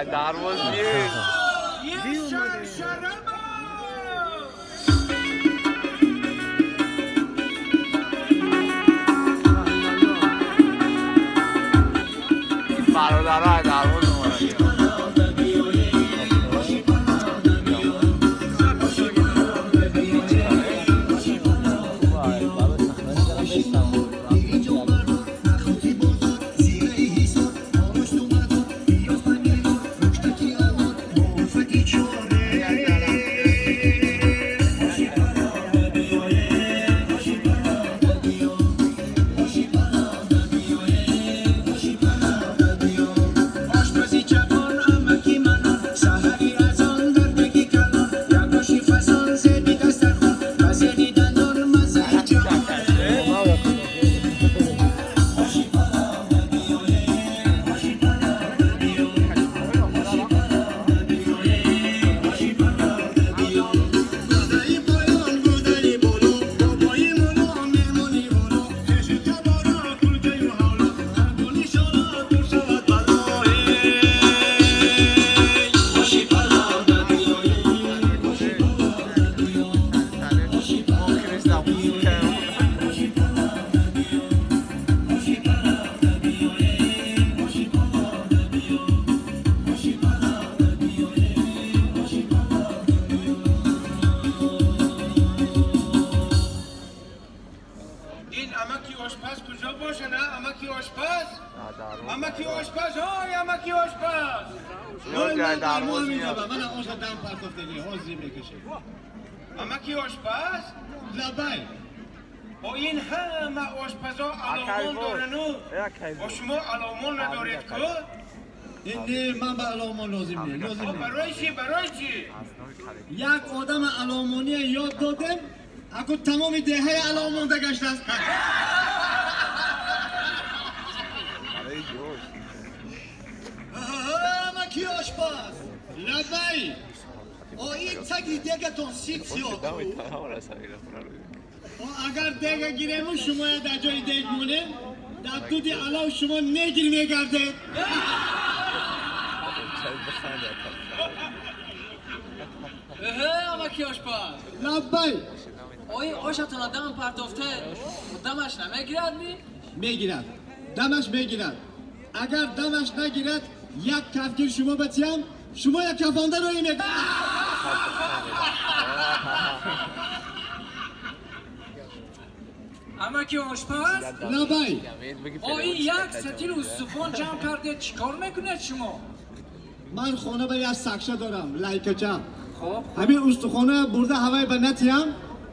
دروازه یه شرشرم برادرها دروازه امکی آشپز لبای با این همه آشپزا علامون دارنو با شما علامون ندارید که؟ نه من به علامون لازم نه برای چی؟ برای چی؟ یک آدم علامونی یاد دادم اگه تمام دهه علامون دگشت است امکی آشپز لبای این تگی دیگه تون سیت سیاه اگر دیگه گیرمون شما در جای دیگ مونه در دودی علاو شما نگیر میگرده امکی آشپز لبای آیا آشتون دم پرتافته دمش نمیگیرد می؟ میگیرد دمش میگیرد اگر دمش نگیرد یک کفگیر شما بتیم شما یک کفانده روی میگیرد امکی آشپز لبای آیا یک ستیل استخوان جمع کرده چیکار میکنه شما؟ من خونه به یک سکشه دارم لایکچم خب همین استخوانه برده هوای به نتیم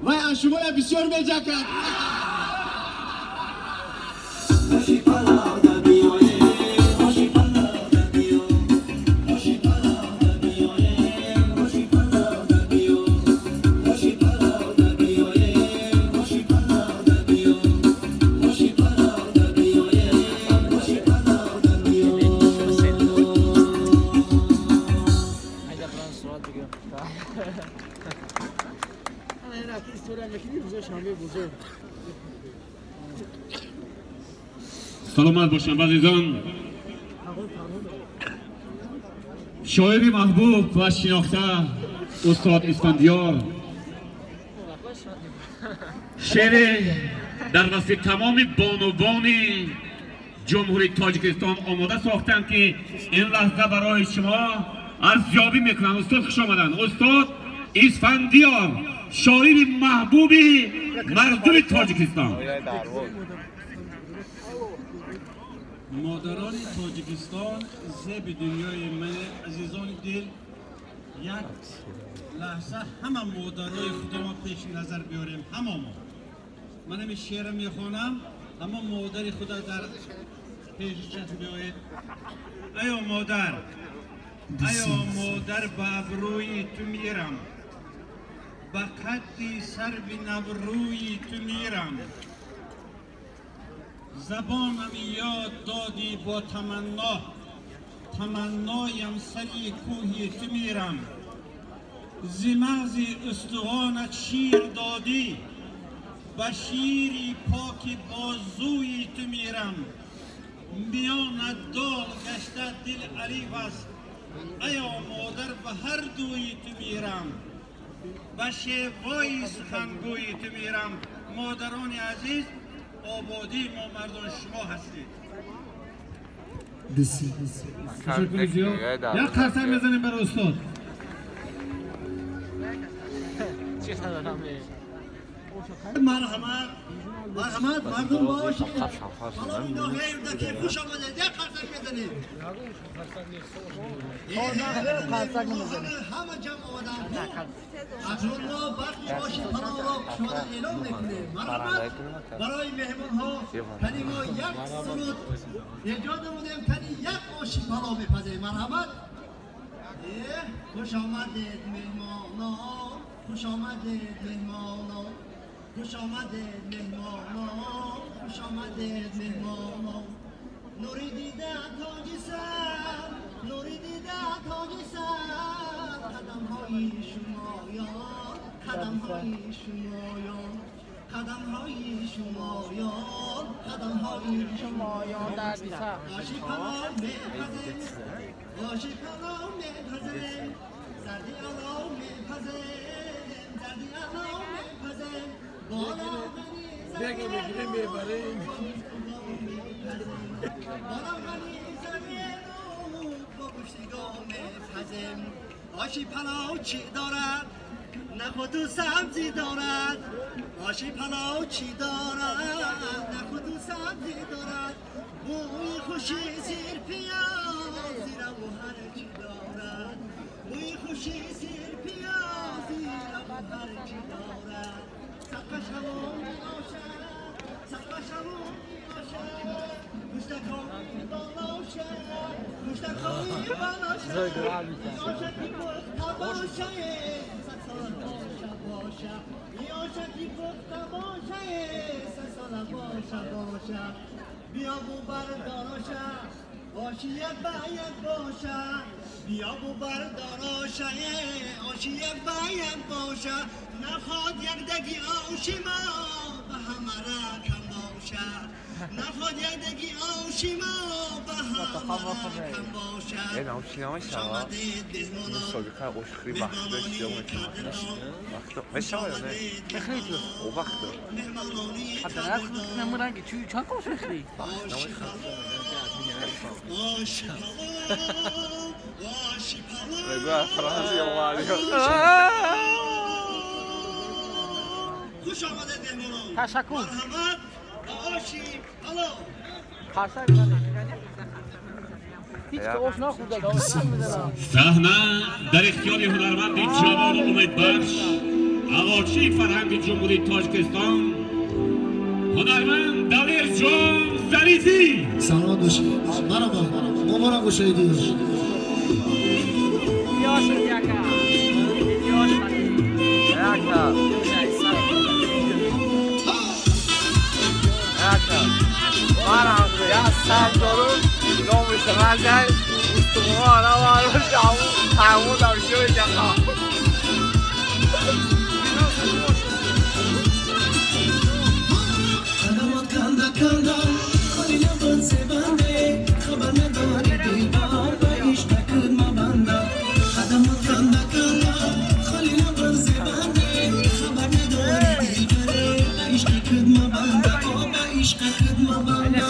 و از شما بسیار میجکد سلامت باشم عزیزان شاعری محبوب و شناخته استاد اسفندیار شعر در وسط تمام بانوان جمهوری تاجیکستان آماده ساختند که این لحظه برای شما ارزیابی میکنن. استاد خوش آمدن. استاد اسفندیار شاعر محبوب مردم تاجیکستان. مادران تاجیکستان زیب دنیای من عزیزان دل یک لحظه همه مادرای خدا ما پیش نظر بیاریم همه ما من این شعر میخوانم اما مادر خدا در پیش چشم بیاید. ایا مادر به ابروی تو میرم به قدی سر به نبروی تو میرم زبانم یاد دادی با تمنایم سری کوهی تو میرم ز مغز استخوانت شیر دادی به شیری پاک بازوی تو میرم میان دال گشته دل عریف است ایا مادر به هر دوی تو میرم و شیوای سخنگوی تو میرم. مادران عزیز، آبادی ما مردان شما هستید. تشکر زیاد. یک خرسنگ بزنیم برای استاد. مرحمت مردم باشید. حالا این ناحیه که خوش آمدید. یک خرسنگ بزنید. همه جمع آمدن. اکنون ما برخی باشید پناه را شما را اعلام میکنیم. مرحمت برای مهمان ها کنی ما یک سرود ایجاد نمودیم کنی یک آشی پناه بپذیریم. مرحمت. خوش آمدید مهمانان، خوش آمدید مهمانان، خوش آمدید مهمانان، خوش آمدید مهمانان. نوری دیده تاج سر، نوری دیده تاج سر، قدم های شمایان، قدم های شمایان، قدم های شمایان، قدم های شمایان در دیسر. آشی پناه میپذیم، آشی پناه میپذیم، زردی علام میپذیم، زردی علام میپذیم. بالا بگی بگیریم میبریم، بالا غنی زمین با گوشتگاه میپذیم. آشی پناه چی دارد؟ نخود و سبزی دارد. آشی پناه چی دارد؟ نخود و سبزی دارد. بوی خوشی زیر پیاز، زیر و هر چی دارد. بوی خوشی زیر پیاز، زیر و هر چی دارد. سقف شمون می باشد، سقف شمون می باشد. گوشتکانی باشد، گوشتکانی باشد. یاشکی پخته باشد، صد سال باشد. یاشکی پخته باشد، صد سال باشد. بیا بو برداراشد، آشی یک به یک باشد. بیا بو برداراشد، آشی یک به یک باشد. نخواد یک دگی آشی ما به همه رقم باشد. نخواد یک دگی آشی ما به همه رقم باشد. خوش آمدید مهمانان، مهمانانی قدردان، خوش آمدید مهمانانی قدردان. خوش آمده مهمانان. تشکر. مرحمت آشی الو. صحنه در اختیار هنرمند جوان و امیدبخش عواچی فرهنگ جمهوری تاجیکستان هنرمند دلیر جان ظریفی. سلام باشید. مرحبا. مبارک باشید. Ya Sardor'u Lomış'ta benden Üstümüne varmış Tavuğu da bir şey olacak. Kadamat kanda kanda Halina banse bande Khabar nadari dilbar Ba ishq kudma banda Kadamat kanda kanda Halina banse bande Khabar nadari dilbar Ba ishq kudma banda Ba ishq kudma banda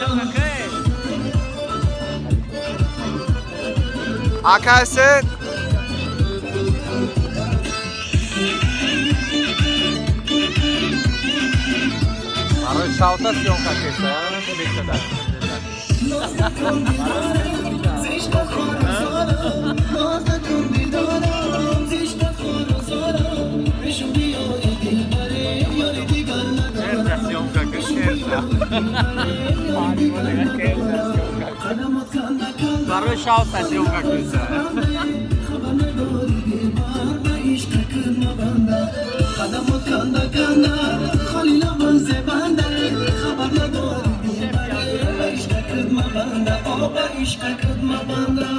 Arkadaşlar Barış Şavta syonka kesa ya bekledim. Syonka kesa. Barış Şavta syonka kesa. قدمت کنده کنده خلیل منزه بنده خبر نداری به عشق کدم بنده به عشق کدم بنده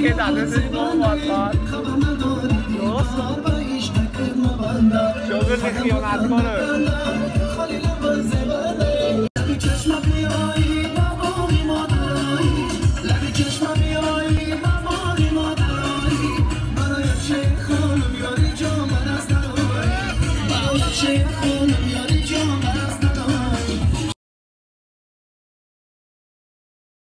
که دادش نوباد باد شغل خیانت کنه Shake on your